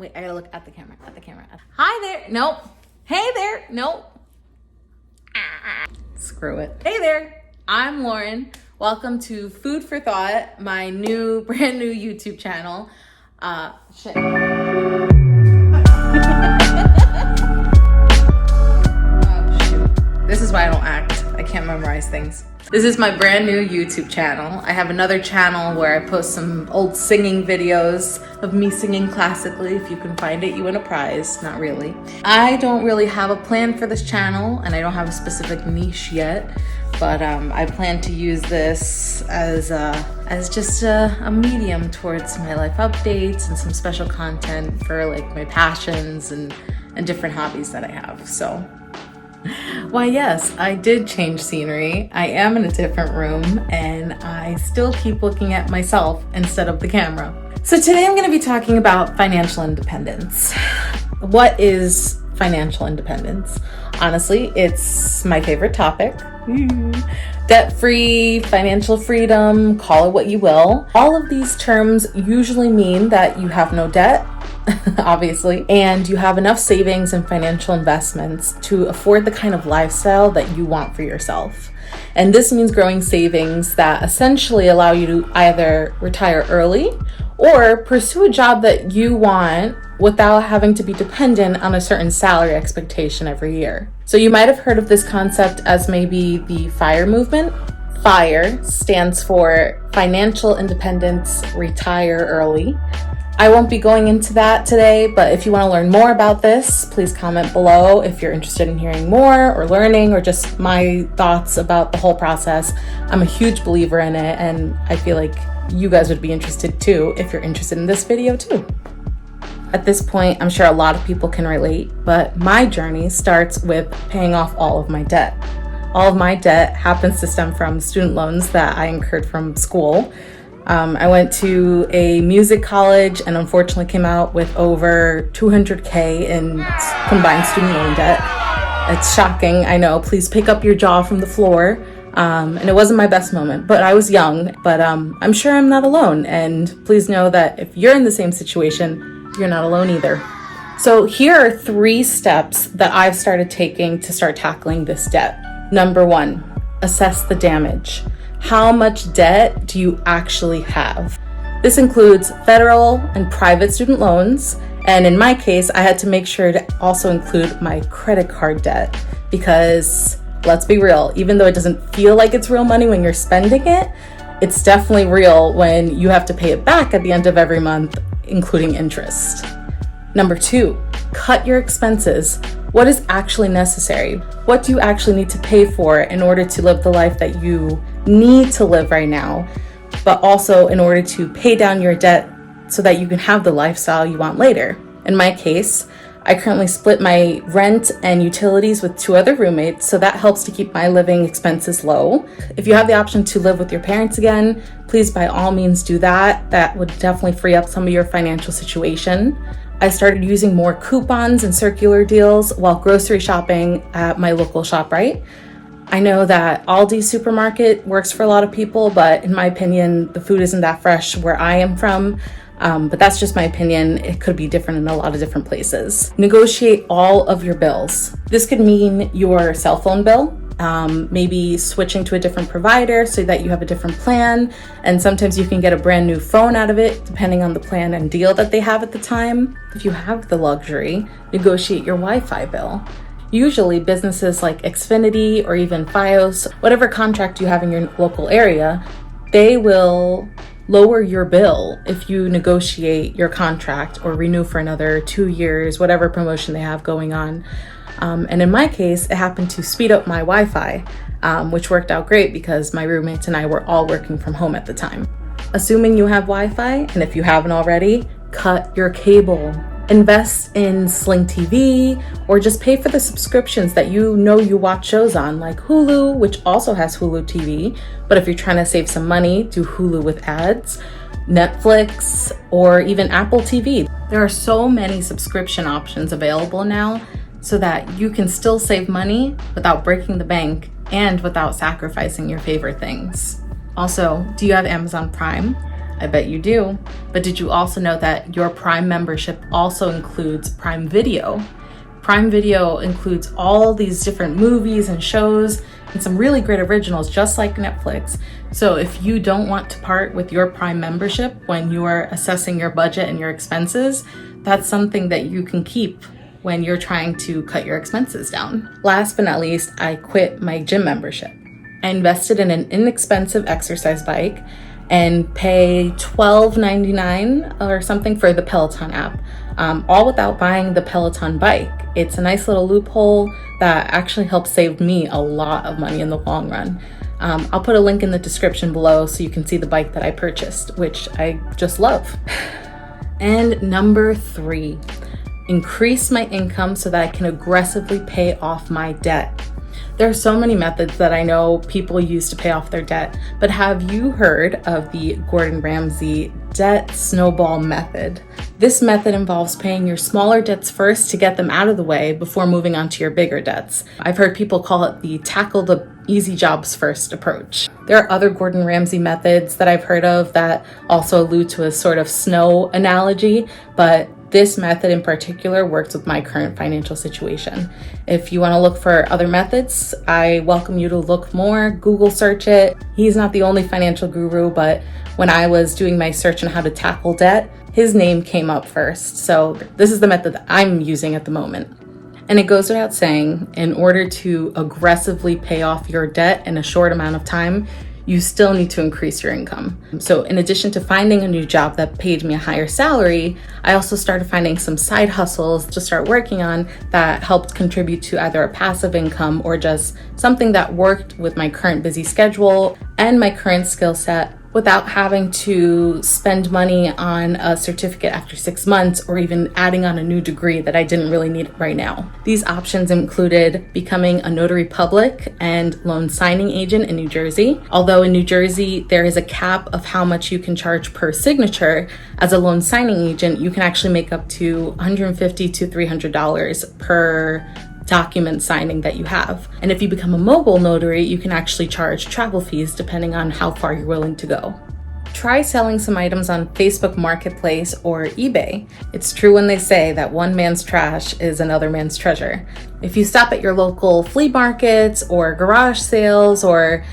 Wait, I gotta look at the camera, Hi there. Nope. Hey there. Nope. Screw it. Hey there. I'm Lauren. Welcome to Food for Thought, my brand new YouTube channel. Shit. Oh, shoot. This is why I don't act. I can't memorize things. This is my brand new YouTube channel. I have another channel where I post some old singing videos of me singing classically. If you can find it, you win a prize. Not really. I don't really have a plan for this channel, and I don't have a specific niche yet, but I plan to use this as just a medium towards my life updates and some special content for like my passions and different hobbies that I have. So why, yes, I did change scenery. I am in a different room and I still keep looking at myself instead of the camera. So today I'm going to be talking about financial independence. What is financial independence? Honestly, it's my favorite topic. Debt-free, financial freedom, call it what you will. All of these terms usually mean that you have no debt, obviously, and you have enough savings and financial investments to afford the kind of lifestyle that you want for yourself. And this means growing savings that essentially allow you to either retire early or pursue a job that you want without having to be dependent on a certain salary expectation every year. So you might have heard of this concept as maybe the FIRE movement. FIRE stands for Financial Independence, Retire Early. I won't be going into that today, but if you want to learn more about this, please comment below if you're interested in hearing more or learning or just my thoughts about the whole process. I'm a huge believer in it, and I feel like you guys would be interested too if you're interested in this video too. At this point, I'm sure a lot of people can relate, but my journey starts with paying off all of my debt. All of my debt happens to stem from student loans that I incurred from school. I went to a music college and unfortunately came out with over $200K in combined student loan debt. It's shocking, I know. Please pick up your jaw from the floor. And it wasn't my best moment, but I was young, but I'm sure I'm not alone. And please know that if you're in the same situation, you're not alone either. So here are 3 steps that I've started taking to start tackling this debt. Number 1, assess the damage. How much debt do you actually have? This includes federal and private student loans. And in my case, I had to make sure to also include my credit card debt because let's be real, even though it doesn't feel like it's real money when you're spending it, it's definitely real when you have to pay it back at the end of every month, including interest. Number 2, cut your expenses. What is actually necessary? What do you actually need to pay for in order to live the life that you need to live right now, but also in order to pay down your debt so that you can have the lifestyle you want later? In my case, I currently split my rent and utilities with 2 other roommates, so that helps to keep my living expenses low. If you have the option to live with your parents again, please by all means do that. That would definitely free up some of your financial situation. I started using more coupons and circular deals while grocery shopping at my local ShopRite. I know that Aldi supermarket works for a lot of people, but in my opinion, the food isn't that fresh where I am from. But that's just my opinion. It could be different in a lot of different places. Negotiate all of your bills. This could mean your cell phone bill, maybe switching to a different provider so that you have a different plan. And sometimes you can get a brand new phone out of it, depending on the plan and deal that they have at the time. If you have the luxury, negotiate your Wi-Fi bill. Usually businesses like Xfinity or even Fios, whatever contract you have in your local area, they will lower your bill if you negotiate your contract or renew for another 2 years, whatever promotion they have going on. And in my case, it happened to speed up my Wi-Fi, which worked out great because my roommates and I were all working from home at the time. Assuming you have Wi-Fi, and if you haven't already, cut your cable. Invest in Sling TV or just pay for the subscriptions that you know you watch shows on, like Hulu, which also has Hulu TV. But if you're trying to save some money, do Hulu with ads, Netflix, or even Apple TV. There are so many subscription options available now so that you can still save money without breaking the bank and without sacrificing your favorite things. Also, do you have Amazon Prime? I bet you do. But did you also know that your Prime membership also includes Prime Video? Prime Video includes all these different movies and shows and some really great originals, just like Netflix. So if you don't want to part with your Prime membership when you are assessing your budget and your expenses, that's something that you can keep when you're trying to cut your expenses down. Last but not least, I quit my gym membership. I invested in an inexpensive exercise bike and pay $12.99 or something for the Peloton app, all without buying the Peloton bike. It's a nice little loophole that actually helped save me a lot of money in the long run. I'll put a link in the description below so you can see the bike that I purchased, which I just love. And number 3, increase my income so that I can aggressively pay off my debt. There are so many methods that I know people use to pay off their debt, but have you heard of the Gordon Ramsay debt snowball method? This method involves paying your smaller debts first to get them out of the way before moving on to your bigger debts. I've heard people call it the tackle the easy jobs first approach. There are other Gordon Ramsay methods that I've heard of that also allude to a sort of snow analogy, but this method in particular works with my current financial situation. If you want to look for other methods, I welcome you to look more, Google search it. He's not the only financial guru, but when I was doing my search on how to tackle debt, his name came up first. So this is the method that I'm using at the moment. And it goes without saying, in order to aggressively pay off your debt in a short amount of time, you still need to increase your income. So in addition to finding a new job that paid me a higher salary, I also started finding some side hustles to start working on that helped contribute to either a passive income or just something that worked with my current busy schedule and my current skill set without having to spend money on a certificate after 6 months or even adding on a new degree that I didn't really need right now. These options included becoming a notary public and loan signing agent in New Jersey. Although in New Jersey, there is a cap of how much you can charge per signature, as a loan signing agent, you can actually make up to $150 to $300 per document signing that you have. And if you become a mobile notary, you can actually charge travel fees depending on how far you're willing to go. Try selling some items on Facebook Marketplace or eBay. It's true when they say that one man's trash is another man's treasure. If you stop at your local flea markets or garage sales or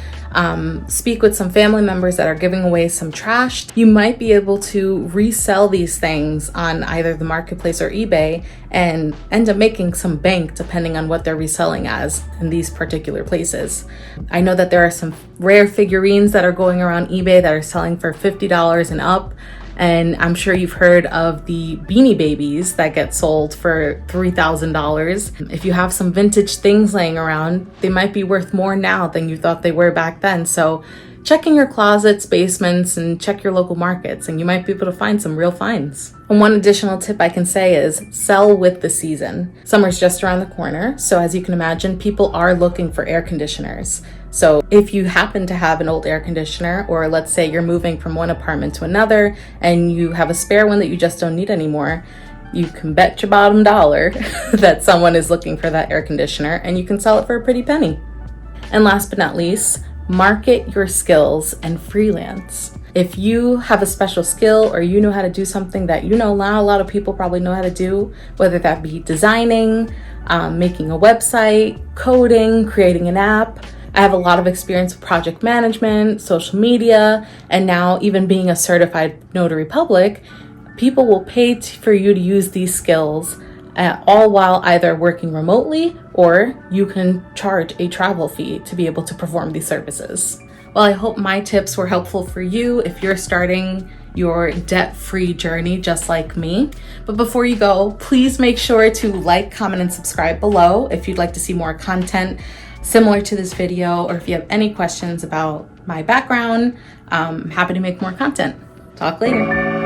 speak with some family members that are giving away some trash, you might be able to resell these things on either the marketplace or eBay and end up making some bank depending on what they're reselling as in these particular places. I know that there are some rare figurines that are going around eBay that are selling for $50 and up. And I'm sure you've heard of the Beanie Babies that get sold for $3,000. If you have some vintage things laying around, they might be worth more now than you thought they were back then. So check in your closets, basements, and check your local markets, and you might be able to find some real finds. And one additional tip I can say is sell with the season. Summer's just around the corner, so as you can imagine, people are looking for air conditioners. So if you happen to have an old air conditioner, or let's say you're moving from one apartment to another and you have a spare one that you just don't need anymore, you can bet your bottom dollar that someone is looking for that air conditioner and you can sell it for a pretty penny. And last but not least, market your skills and freelance. If you have a special skill or you know how to do something that you know not a lot of people probably know how to do, whether that be designing, making a website, coding, creating an app. I have a lot of experience with project management, social media, and now even being a certified notary public. People will pay for you to use these skills, all while either working remotely or you can charge a travel fee to be able to perform these services. Well, I hope my tips were helpful for you if you're starting your debt-free journey just like me. But before you go, please make sure to like, comment, and subscribe below if you'd like to see more content similar to this video, or if you have any questions about my background. I'm happy to make more content. Talk later.